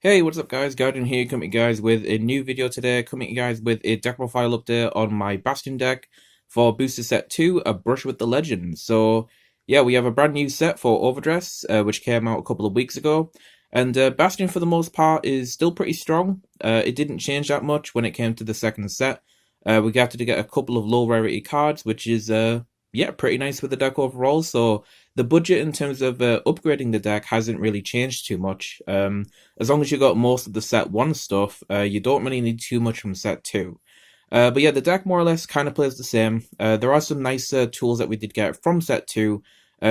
Hey, what's up guys? Guardian here, coming to you guys with a new video today, coming to you guys with a deck profile update on my Bastion deck for Booster Set 2, A Brush with the Legends. So, yeah, we have a brand new set for Overdress, which came out a couple of weeks ago, and Bastion for the most part is still pretty strong. It didn't change that much when it came to the second set. We got to get a couple of low rarity cards, which is, yeah, pretty nice with the deck overall, so the budget in terms of upgrading the deck hasn't really changed too much. As long as you got most of the set 1 stuff, you don't really need too much from set 2. But yeah, the deck more or less kind of plays the same. There are some nice tools that we did get from set 2,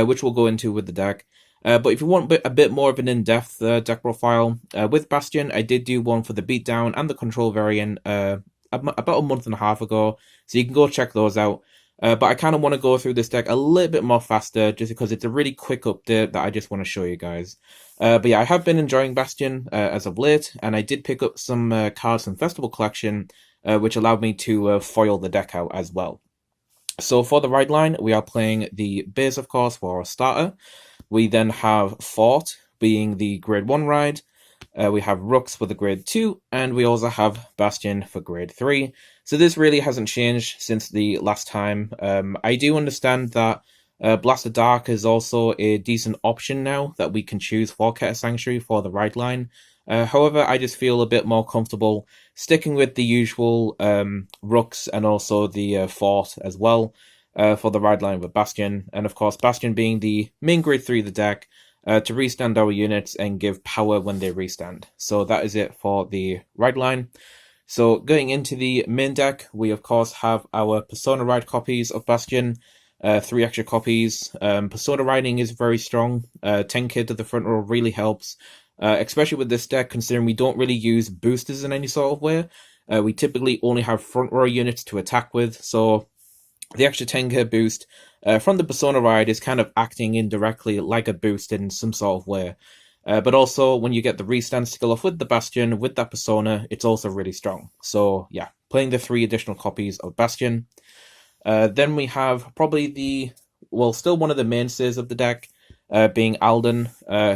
which we'll go into with the deck. But if you want a bit more of an in-depth deck profile, with Bastion, I did do one for the Beatdown and the Control variant about a month and a half ago, so you can go check those out. But I kind of want to go through this deck a little bit more faster, just because it's a really quick update that I just want to show you guys. But yeah, I have been enjoying Bastion as of late, and I did pick up some cards from Festival Collection, which allowed me to foil the deck out as well. So for the ride line, we are playing the base, of course, for our starter. We then have Fort, being the Grade 1 ride. We have Rooks for the Grade 2, and we also have Bastion for Grade 3. So this really hasn't changed since the last time. I do understand that Blast of Dark is also a decent option now that we can choose for Keter Sanctuary for the ride line. However, I just feel a bit more comfortable sticking with the usual Rooks and also the Fort as well for the ride line with Bastion. And of course, Bastion being the main Grade 3 of the deck, to restand our units and give power when they restand. So that is it for the ride line. So going into the main deck, we of course have our Persona Ride copies of Bastion, 3 extra copies. Persona Riding is very strong. 10k to the front row really helps, especially with this deck, considering we don't really use boosters in any sort of way. We typically only have front row units to attack with, so the extra 10k boost from the Persona Ride is kind of acting indirectly like a boost in some sort of way. But also, when you get the restand skill off with the Bastion, with that Persona, it's also really strong. So yeah, playing the 3 additional copies of Bastion. Then we have probably still one of the mainstays of the deck, being Alden.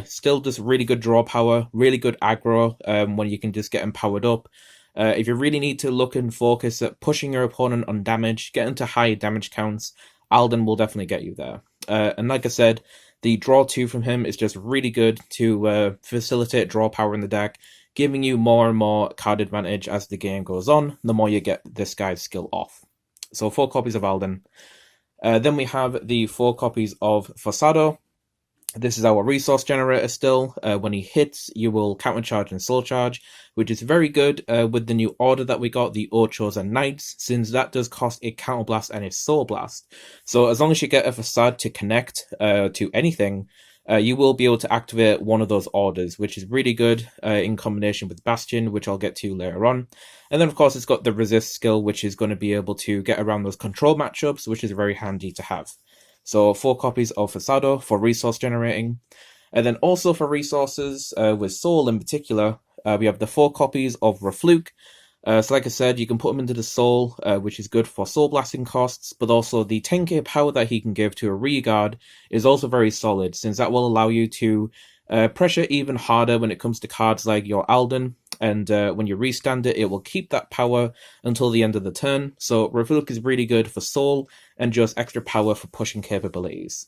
Still just really good draw power, really good aggro when you can just get him powered up. If you really need to look and focus at pushing your opponent on damage, get into high damage counts, Alden will definitely get you there. And like I said, the draw 2 from him is just really good to facilitate draw power in the deck, giving you more and more card advantage as the game goes on, the more you get this guy's skill off. So 4 copies of Alden. Then we have the 4 copies of Fosado. This is our resource generator still. When he hits, you will countercharge and soul charge, which is very good with the new order that we got, the Ochos and Knights, since that does cost a counterblast and a soul blast. So as long as you get a facade to connect to anything, you will be able to activate one of those orders, which is really good in combination with Bastion, which I'll get to later on. And then of course it's got the resist skill, which is going to be able to get around those control matchups, which is very handy to have. So 4 copies of Fosado for resource generating. And then also for resources, with Soul in particular, we have the 4 copies of Rafluke. So like I said, you can put him into the Soul, which is good for Soul Blasting costs, but also the 10k power that he can give to a Rearguard is also very solid, since that will allow you to pressure even harder when it comes to cards like your Alden, and when you restand it, it will keep that power until the end of the turn. So Rafluke is really good for Soul and just extra power for pushing capabilities.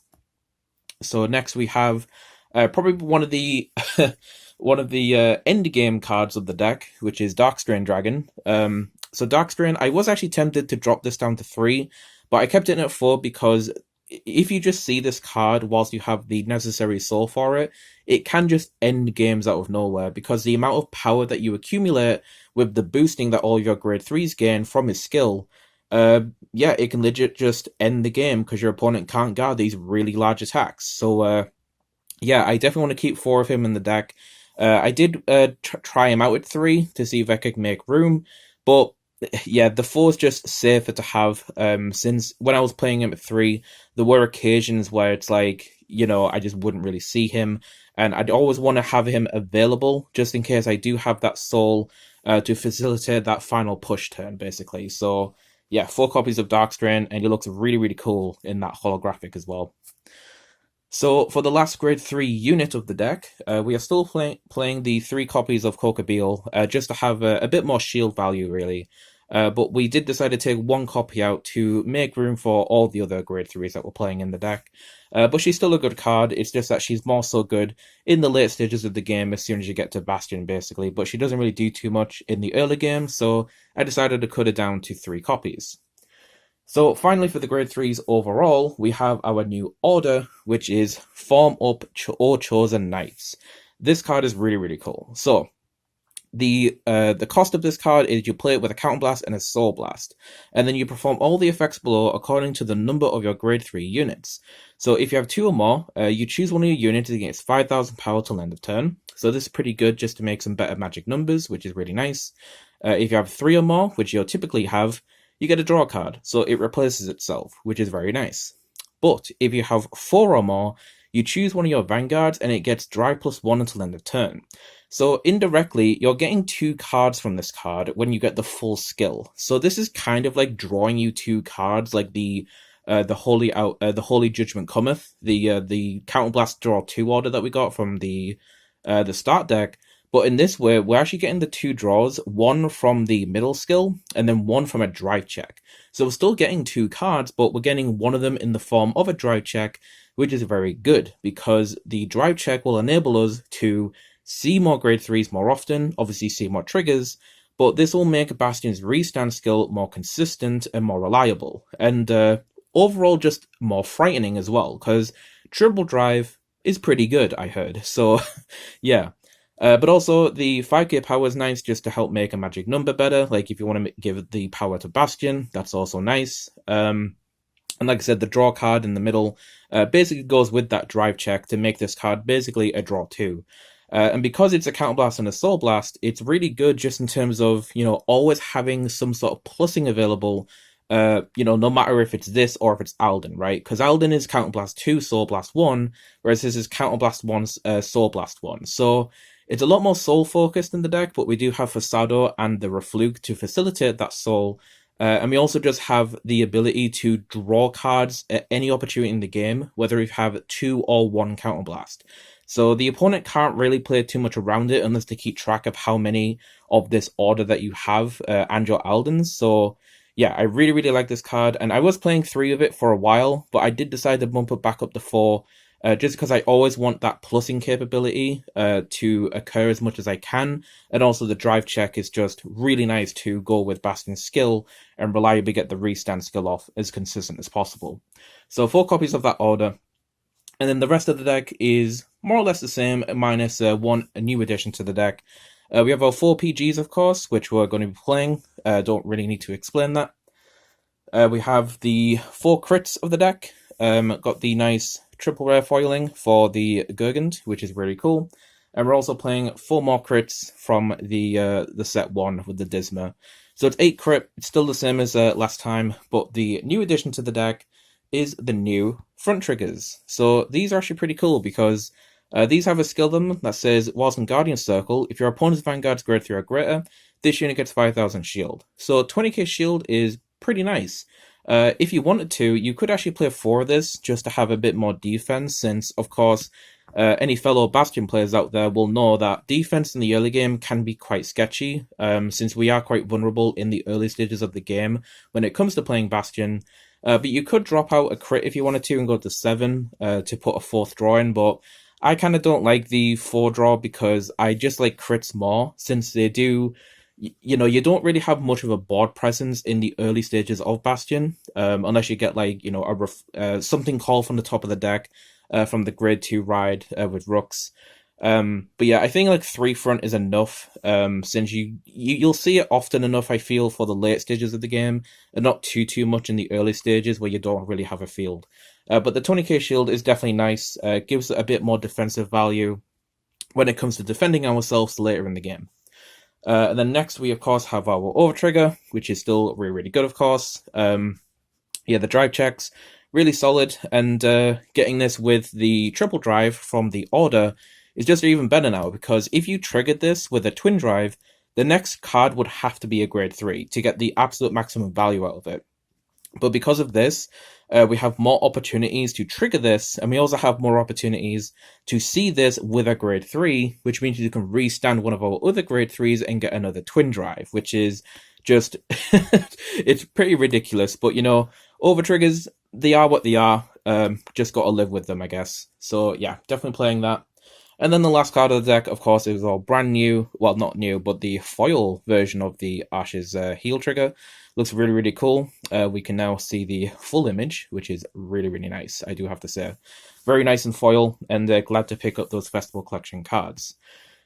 So next we have probably one of the one of the end game cards of the deck, which is Darkstrain Dragon. So Darkstrain, I was actually tempted to drop this down to 3, but I kept it at 4 because if you just see this card whilst you have the necessary soul for it, it can just end games out of nowhere, because the amount of power that you accumulate with the boosting that all your grade 3s gain from his skill, yeah, it can legit just end the game because your opponent can't guard these really large attacks. So yeah, I definitely want to keep 4 of him in the deck. I did try him out at 3 to see if I could make room, but yeah, the 4 is just safer to have, since when I was playing him at 3, there were occasions where it's like, you know, I just wouldn't really see him, and I'd always want to have him available just in case I do have that soul to facilitate that final push turn, basically. So yeah, 4 copies of Darkstrain, and he looks really, really cool in that holographic as well. So for the last grade 3 unit of the deck, we are still playing the 3 copies of Kokabiel, just to have a bit more shield value really. But we did decide to take 1 copy out to make room for all the other grade 3s that we're playing in the deck. But she's still a good card, it's just that she's more so good in the late stages of the game as soon as you get to Bastion basically, but she doesn't really do too much in the early game, so I decided to cut her down to 3 copies. So finally for the grade 3s overall, we have our new order, which is Form Up or Chosen Knights. This card is really cool. So the cost of this card is you play it with a Counterblast and a Soul Blast, and then you perform all the effects below according to the number of your grade 3 units. So if you have 2 or more, you choose one of your units against 5,000 power till end of turn. So this is pretty good just to make some better magic numbers, which is really nice. If you have 3 or more, which you'll typically have, you get a draw card, so it replaces itself, which is very nice. But if you have 4 or more, you choose one of your Vanguards and it gets Drive +1 until end of turn. So indirectly, you're getting 2 cards from this card when you get the full skill. So this is kind of like drawing you 2 cards, like the Holy Judgment Cometh, the Counterblast Draw 2 order that we got from the start deck. But in this way, we're actually getting the 2 draws, one from the middle skill, and then one from a drive check. So we're still getting 2 cards, but we're getting one of them in the form of a drive check, which is very good, because the drive check will enable us to see more grade 3s more often, obviously see more triggers, but this will make Bastion's restand skill more consistent and more reliable, and overall just more frightening as well, because triple drive is pretty good, I heard, so yeah. But also, the 5k power is nice just to help make a magic number better. Like, if you want to give the power to Bastion, that's also nice. And like I said, the draw card in the middle basically goes with that drive check to make this card basically a draw 2. And because it's a Counterblast and a Soul Blast, it's really good just in terms of, always having some sort of plussing available, no matter if it's this or if it's Alden, right? Because Alden is Counterblast 2, Soul Blast 1, whereas this is Counterblast 1, Soul Blast 1. So it's a lot more soul focused in the deck, but we do have Fosado and the Rafluke to facilitate that soul. And we also just have the ability to draw cards at any opportunity in the game, whether you have 2 or 1 Counterblast. So the opponent can't really play too much around it unless they keep track of how many of this order that you have and your Aldens. So yeah, I really like this card, and I was playing 3 of it for a while, but I did decide to bump it back up to 4. Just because I always want that plussing capability to occur as much as I can, and also the drive check is just really nice to go with Bastion's skill and reliably get the restand skill off as consistent as possible. So 4 copies of that order, and then the rest of the deck is more or less the same, minus one new addition to the deck. We have our 4 PGs, of course, which we're going to be playing. Don't really need to explain that. We have the 4 crits of the deck. Got the nice triple rare foiling for the Gurgant, which is really cool. And we're also playing 4 more crits from the set 1 with the Disma. So it's 8 crit, it's still the same as last time, but the new addition to the deck is the new front triggers. So these are actually pretty cool because these have a skill them that says, whilst in Guardian Circle, if your opponent's Vanguard's grade 3 or greater, this unit gets 5,000 shield. So 20k shield is pretty nice. If you wanted to, you could actually play 4 of this just to have a bit more defense, since, of course, any fellow Bastion players out there will know that defense in the early game can be quite sketchy, since we are quite vulnerable in the early stages of the game when it comes to playing Bastion. But you could drop out a crit if you wanted to and go to 7 to put a 4th draw in, but I kind of don't like the 4 draw because I just like crits more, since they do... you don't really have much of a board presence in the early stages of Bastion, unless you get something called from the top of the deck from the grade 2 ride with Rooks. But yeah, I think 3 front is enough, since you'll see it often enough, I feel, for the late stages of the game, and not too much in the early stages where you don't really have a field. But the 20k shield is definitely nice, gives a bit more defensive value when it comes to defending ourselves later in the game. And then next we of course have our over trigger, which is still really good, of course. The drive checks, really solid, and getting this with the triple drive from the order is just even better now, because if you triggered this with a twin drive, the next card would have to be a grade 3 to get the absolute maximum value out of it. But because of this, we have more opportunities to trigger this, and we also have more opportunities to see this with a grade 3, which means you can restand one of our other grade 3s and get another twin drive, which is just, it's pretty ridiculous. But, you know, over triggers, they are what they are. Just got to live with them, I guess. So, yeah, definitely playing that. And then the last card of the deck, of course, is all brand new. Well, not new, but the foil version of the Arshes heal trigger. Looks really, really cool. We can now see the full image, which is really, really nice, I do have to say. Very nice in foil, and glad to pick up those Festival Collection cards.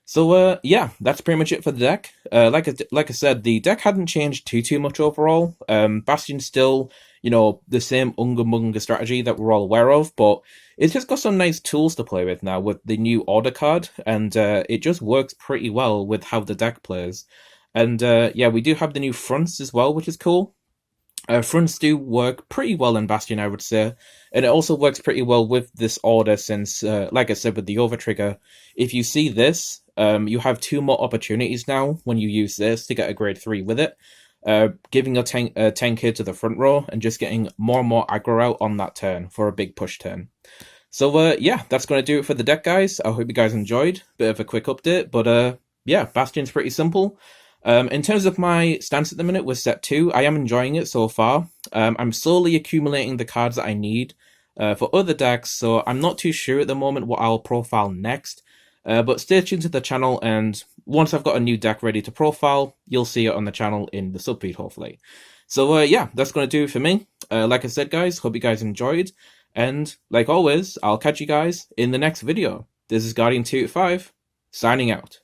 So, yeah, that's pretty much it for the deck. Like I said, the deck hadn't changed too much overall. Bastion's still, you know, the same Unga Munga strategy that we're all aware of, but it's just got some nice tools to play with now with the new order card, and it just works pretty well with how the deck plays. And yeah, we do have the new fronts as well, which is cool. Fronts do work pretty well in Bastion, I would say, and it also works pretty well with this order since, like I said, with the overtrigger, if you see this, you have 2 more opportunities now when you use this to get a grade 3 with it, giving a 10k to the front row and just getting more and more aggro out on that turn for a big push turn. So yeah, that's going to do it for the deck, guys. I hope you guys enjoyed. Bit of a quick update, but yeah, Bastion's pretty simple. In terms of my stance at the minute with set 2, I am enjoying it so far. I'm slowly accumulating the cards that I need for other decks, so I'm not too sure at the moment what I'll profile next. But stay tuned to the channel, and once I've got a new deck ready to profile, you'll see it on the channel in the subfeed, hopefully. So yeah, that's going to do it for me. Like I said, guys, hope you guys enjoyed, and like always, I'll catch you guys in the next video. This is Guardian285, signing out.